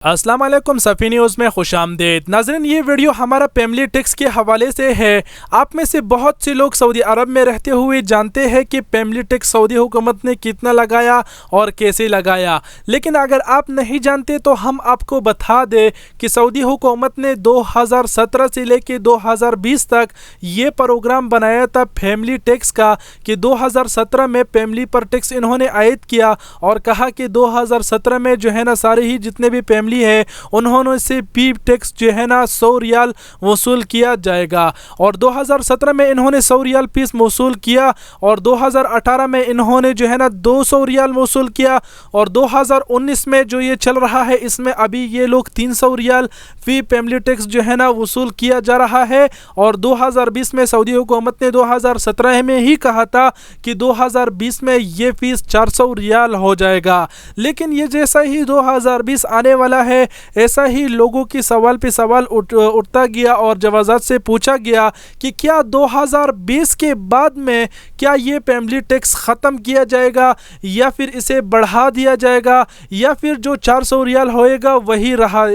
अस्सलाम वालेकुम सफ़ी न्यूज़ में खुश आमदीद। नाज़रीन, ये वीडियो हमारा फैमिली टैक्स के हवाले से है। आप में से बहुत से लोग सऊदी अरब में रहते हुए जानते हैं कि फैमिली टैक्स सऊदी हुकूमत ने कितना लगाया और कैसे लगाया, लेकिन अगर आप नहीं जानते तो हम आपको बता दें कि सऊदी हुकूमत ने 2017 से लेकर 2020 तक ये प्रोग्राम बनाया था फैमिली टैक्स का कि 2017 में फैमिली पर टैक्स इन्होंने आयद किया और कहा कि 2017 में जो है ना सारे ही जितने भी फैमिली है उन्होंने से पी टैक्स जो है ना 100 रियाल वसूल किया जाएगा। और 2017 में इन्होंने 100 रियाल फीस वसूल किया और 2018 में इन्होंने जो है ना 200 रियाल वसूल किया और 2019 में जो ये चल रहा है इसमें अभी ये लोग 300 रियाल फी फैमिली टैक्स जो है ना वसूल किया जा रहा है। और 2020 में सऊदी हुकूमत ने 2017 में ही कहा था कि 2020 में ये फीस 400 रियाल हो जाएगा, लेकिन ये जैसा ही 2020 आने वाला है ऐसा ही लोगों की सवाल पे सवाल उठता गया और जवाजात से पूछा गया कि क्या 2020 के बाद में क्या ये फैमिली टैक्स ख़त्म किया जाएगा या फिर इसे बढ़ा दिया जाएगा या फिर जो 400 रियाल होएगा वही रहा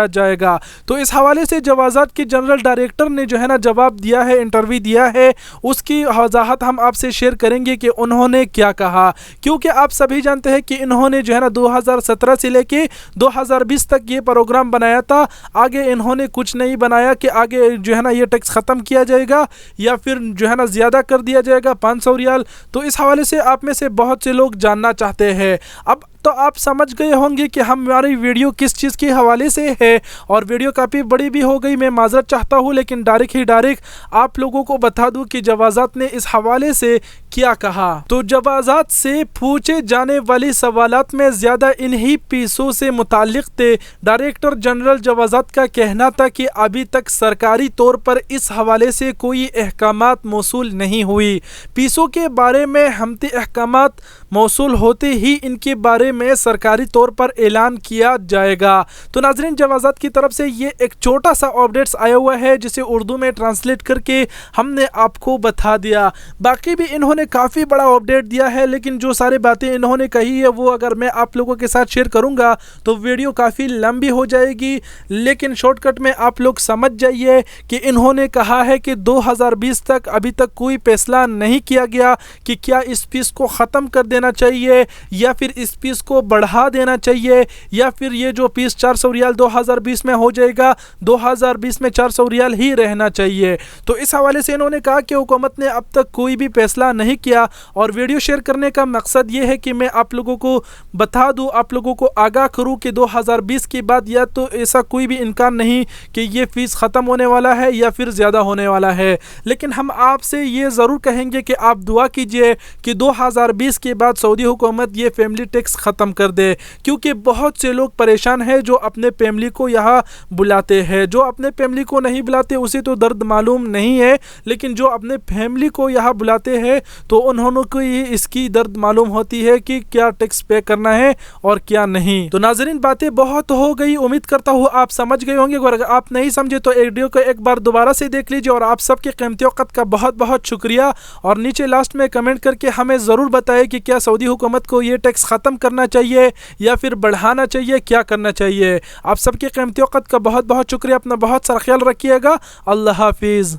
जाएगा। तो इस हवाले से जवाजात के जनरल डायरेक्टर ने जो है ना जवाब दिया है, इंटरव्यू दिया है, उसकी वजाहत हम आपसे शेयर करेंगे कि उन्होंने क्या कहा, क्योंकि आप सभी जानते हैं कि इन्होंने जो है ना 2017 से लेके 2020 तक ये प्रोग्राम बनाया था। आगे इन्होंने कुछ नहीं बनाया कि आगे जो है ना ये टैक्स ख़त्म किया जाएगा या फिर जो है ना ज़्यादा कर दिया जाएगा 500 रियाल। तो इस हवाले से आप में से बहुत से लोग जानना चाहते हैं। अब तो आप समझ गए होंगे कि हमारी वीडियो किस चीज़ के हवाले से है और वीडियो काफ़ी बड़ी भी हो गई, मैं माजरत चाहता हूँ, लेकिन डायरेक्ट आप लोगों को बता दूँ कि जवाजात ने इस हवाले से क्या कहा। तो जवाजात से पूछे जाने वाले सवालात में ज़्यादा इन्हीं पीसों से मुताल्लिक़ थे। डायरेक्टर जनरल जवाजात का कहना था कि अभी तक सरकारी तौर पर इस हवाले से कोई अहकामात मौसूल नहीं हुई। पीसों के बारे में हमती अहकामात मौसूल होते ही इनके बारे में सरकारी तौर पर ऐलान किया जाएगा। तो नाज़रीन, जवाजात की तरफ से ये एक छोटा सा अपडेट्स आया हुआ है जिसे उर्दू में ट्रांसलेट करके हमने आपको बता दिया। बाकी भी इन्होंने काफ़ी बड़ा अपडेट दिया है, लेकिन जो सारी बातें इन्होंने कही है वो अगर मैं आप लोगों के साथ शेयर करूंगा तो वीडियो काफ़ी लंबी हो जाएगी, लेकिन शॉर्टकट में आप लोग समझ जाइए कि इन्होंने कहा है कि 2020 तक अभी तक कोई फैसला नहीं किया गया कि क्या इस फीस को ख़त्म कर देना चाहिए या फिर इस फीस को बढ़ा देना चाहिए या फिर ये जो फीस 400 रियाल 2020 में हो जाएगा 2020 में 400 रियाल ही रहना चाहिए। तो इस हवाले से इन्होंने कहा कि हुकूमत ने अब तक कोई भी फैसला नहीं किया और वीडियो शेयर करने का मकसद ये है कि मैं आप लोगों को बता दूं, आप लोगों को आगाह करूं कि 2020 के बाद या तो ऐसा कोई भी इम्कान नहीं कि ये फ़ीस ख़त्म होने वाला है या फिर ज़्यादा होने वाला है, लेकिन हम आपसे ये ज़रूर कहेंगे कि आप दुआ कीजिए कि 2020 के बाद सऊदी हुकूमत ये फैमिली टैक्स ख़त्म कर दे, क्योंकि बहुत से लोग परेशान हैं जो अपने फैमिली को यहाँ बुलाते हैं। जो अपने फैमिली को नहीं बुलाते उसे तो दर्द मालूम नहीं है, लेकिन जो अपने फैमिली को यहाँ बुलाते हैं तो उन्होंने को ये इसकी दर्द मालूम होती है कि क्या टैक्स पे करना है और क्या नहीं। तो नाज़रीन, बातें बहुत हो गई, उम्मीद करता हूँ आप समझ गए होंगे। अगर आप नहीं समझे तो वीडियो को एक बार दोबारा से देख लीजिए और आप सबके कीमती वक़्त का बहुत बहुत शुक्रिया। और नीचे लास्ट में कमेंट करके हमें ज़रूर बताएं कि क्या सऊदी हुकूमत को ये टैक्स ख़त्म करना चाहिए या फिर बढ़ाना चाहिए, क्या करना चाहिए। आप सबके कीमती वक़्त का बहुत बहुत शुक्रिया। अपना बहुत सारा ख्याल रखिएगा। अल्लाह हाफिज़।